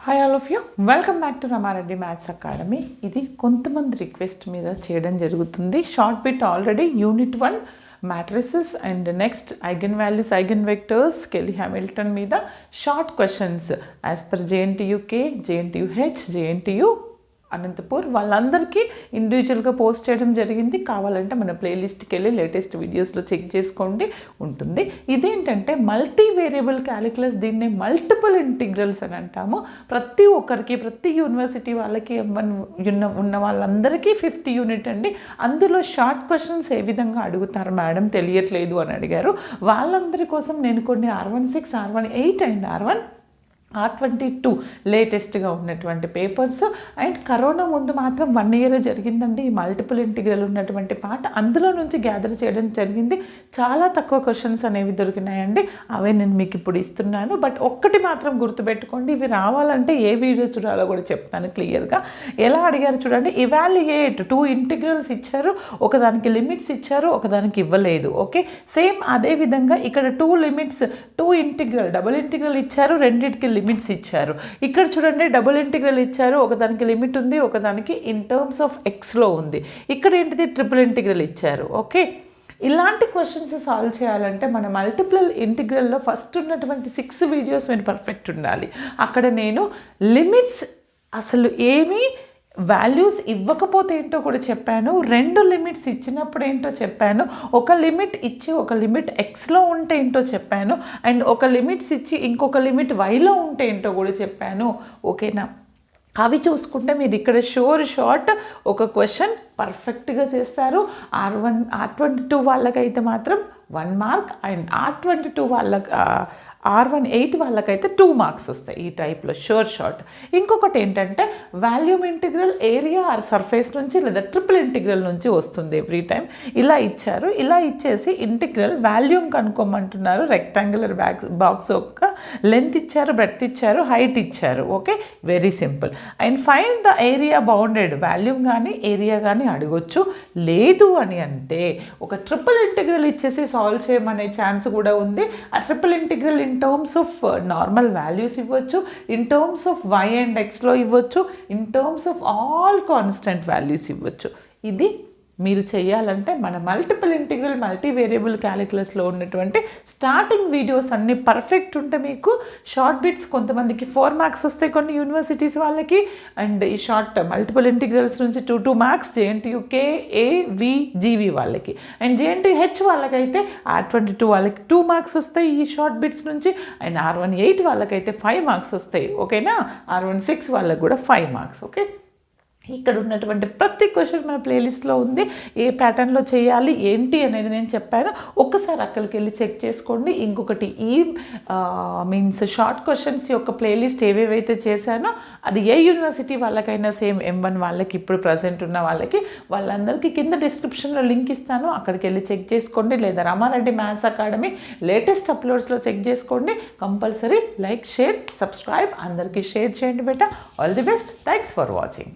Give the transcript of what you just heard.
Hi all of you, welcome back to Rama Reddy maths academy. ఇది కొంతమంది request మీద చేయడం జరుగుతుంది. Short bit already unit 1 matrices and next eigen values eigen vectors Cayley Hamilton మీద short questions as per JNTUK, JNTUH, JNTU Anantapur వాళ్ళందరికీ ఇండివిజువల్గా post చేయడం జరిగింది. కావాలంటే మన ప్లేలిస్ట్కి వెళ్ళి లేటెస్ట్ వీడియోస్లో చెక్ చేసుకోండి, ఉంటుంది. ఇదేంటంటే మల్టీ వేరియబుల్ క్యాలిక్యులస్, దీన్ని మల్టిపుల్ ఇంటిగ్రల్స్ అని అంటాము. ప్రతి ఒక్కరికి, ప్రతి యూనివర్సిటీ వాళ్ళకి ఉన్న వాళ్ళందరికీ 5th యూనిట్ అండి. అందులో షార్ట్ క్వశ్చన్స్ ఏ విధంగా అడుగుతారు మేడం తెలియట్లేదు అని అడిగారు. వాళ్ళందరి కోసం నేను కొన్ని R16, R18 అండ్ R22 లేటెస్ట్గా ఉన్నటువంటి పేపర్స్ అండ్ కరోనా ముందు మాత్రం 1 year జరిగిందండి ఈ మల్టిపుల్ ఇంటిగ్రల్ ఉన్నటువంటి పార్ట్. అందులో నుంచి గ్యాదర్ చేయడం జరిగింది. చాలా తక్కువ క్వశ్చన్స్ అనేవి దొరికినాయండి, అవే నేను మీకు ఇప్పుడు ఇస్తున్నాను. బట్ ఒక్కటి మాత్రం గుర్తుపెట్టుకోండి, ఇవి రావాలంటే ఏ వీడియో చూడాలో కూడా చెప్తాను క్లియర్గా. ఎలా అడిగారు చూడండి. ఇవాల్యుయేట్ 2 ఇంటిగ్రల్స్ ఇచ్చారు, ఒకదానికి లిమిట్స్ ఇచ్చారు, ఒకదానికి ఇవ్వలేదు. ఓకే, సేమ్ అదే విధంగా ఇక్కడ 2 లిమిట్స్, 2 ఇంటిగ్రల్ డబుల్ ఇంటిగ్రల్ ఇచ్చారు, రెండింటికి లిమిట్స్ ఇచ్చారు. ఇక్కడ చూడండి డబుల్ ఇంటిగ్రల్ ఇచ్చారు, ఒకదానికి లిమిట్ ఉంది, ఒకదానికి ఇన్ టర్మ్స్ ఆఫ్ ఎక్స్లో ఉంది. ఇక్కడ ఏంటిది ట్రిపుల్ ఇంటిగ్రల్ ఇచ్చారు. ఓకే, ఇలాంటి క్వశ్చన్స్ సాల్వ్ చేయాలంటే మన మల్టిపుల్ ఇంటిగ్రల్లో ఫస్ట్ ఉన్నటువంటి 6 వీడియోస్ మీరు పర్ఫెక్ట్ ఉండాలి. అక్కడ నేను లిమిట్స్ అసలు ఏమీ వాల్యూస్ ఇవ్వకపోతే ఏంటో కూడా చెప్పాను, 2 లిమిట్స్ ఇచ్చినప్పుడు ఏంటో చెప్పాను, ఒక లిమిట్ ఇచ్చి ఒక లిమిట్ ఎక్స్లో ఉంటే ఏంటో చెప్పాను, అండ్ ఒక లిమిట్స్ ఇచ్చి ఇంకొక లిమిట్ వైలో ఉంటే ఏంటో కూడా చెప్పాను. ఓకేనా, అవి చూసుకుంటే మీరు ఇక్కడ షార్ట్ ఒక క్వశ్చన్ పర్ఫెక్ట్గా చేస్తారు. R22 వాళ్ళకైతే మాత్రం 1 మార్క్ అండ్ R22 వాళ్ళకి R18 వాళ్ళకైతే 2 మార్క్స్ వస్తాయి ఈ టైప్లో షార్ట్. ఇంకొకటి ఏంటంటే volume integral area or surface నుంచి లేదా ట్రిపుల్ ఇంటిగ్రల్ నుంచి వస్తుంది ఎవ్రీ టైం. ఇలా ఇచ్చారు, ఇలా ఇచ్చేసి ఇంటిగ్రల్ వాల్యూమ్ కనుక్కోమంటున్నారు. రెక్టాంగులర్ బాక్స్ యొక్క లెంత్ ఇచ్చారు, బ్రెడ్త్ ఇచ్చారు, హైట్ ఇచ్చారు. Okay, very simple. And find the area bounded, volume కానీ ఏరియా కానీ అడగొచ్చు. లేదు అని అంటే ఒక ట్రిపుల్ ఇంటిగ్రల్ ఇచ్చేసి సాల్వ్ చేయమనే ఛాన్స్ కూడా ఉంది. ఆ triple integral in terms of normal values ఇవ్వచ్చు, in terms of y and xలో ఇవ్వచ్చు, in terms of all constant values ఇవ్వచ్చు. ఇది మీరు చేయాలంటే మన మల్టిపుల్ ఇంటిగ్రల్ మల్టీ వేరియబుల్ క్యాలిక్యులస్లో ఉన్నటువంటి స్టార్టింగ్ వీడియోస్ అన్నీ పర్ఫెక్ట్ ఉంటే మీకు షార్ట్ బిట్స్ కొంతమందికి 4 మార్క్స్ వస్తాయి కొన్ని యూనివర్సిటీస్ వాళ్ళకి. అండ్ ఈ షార్ట్ మల్టిపుల్ ఇంటిగ్రల్స్ నుంచి 2 మార్క్స్ జేఎన్టీయూకే, జీవీ వాళ్ళకి. అండ్ జేఎన్టీహెచ్ వాళ్ళకైతే R22 వాళ్ళకి 2 మార్క్స్ వస్తాయి ఈ షార్ట్ బిట్స్ నుంచి. అండ్ R18 వాళ్ళకైతే 5 మార్క్స్ వస్తాయి. ఓకేనా, R16 వాళ్ళకి కూడా 5 మార్క్స్. ఓకే, ఇక్కడ ఉన్నటువంటి ప్రతి క్వశ్చన్ మన ప్లేలిస్ట్లో ఉంది. ఏ ప్యాటర్న్లో చేయాలి ఏంటి అనేది నేను చెప్పాను, ఒక్కసారి అక్కడికి వెళ్ళి చెక్ చేసుకోండి. ఇంకొకటి ఈ మీన్స్ షార్ట్ క్వశ్చన్స్ యొక్క ప్లేలిస్ట్ ఏవేవైతే చేశానో అది ఏ యూనివర్సిటీ వాళ్ళకైనా సేమ్ M1 వాళ్ళకి ఇప్పుడు ప్రజెంట్ ఉన్న వాళ్ళందరికీ కింద డిస్క్రిప్షన్లో లింక్ ఇస్తాను, అక్కడికి వెళ్ళి చెక్ చేసుకోండి. లేదా రమారెడ్డి మ్యాథ్స్ అకాడమీ లేటెస్ట్ అప్లోడ్స్లో చెక్ చేసుకోండి. కంపల్సరీ లైక్, షేర్, సబ్స్క్రైబ్ అందరికీ షేర్ చేయండి బేటా. All the best, thanks for watching.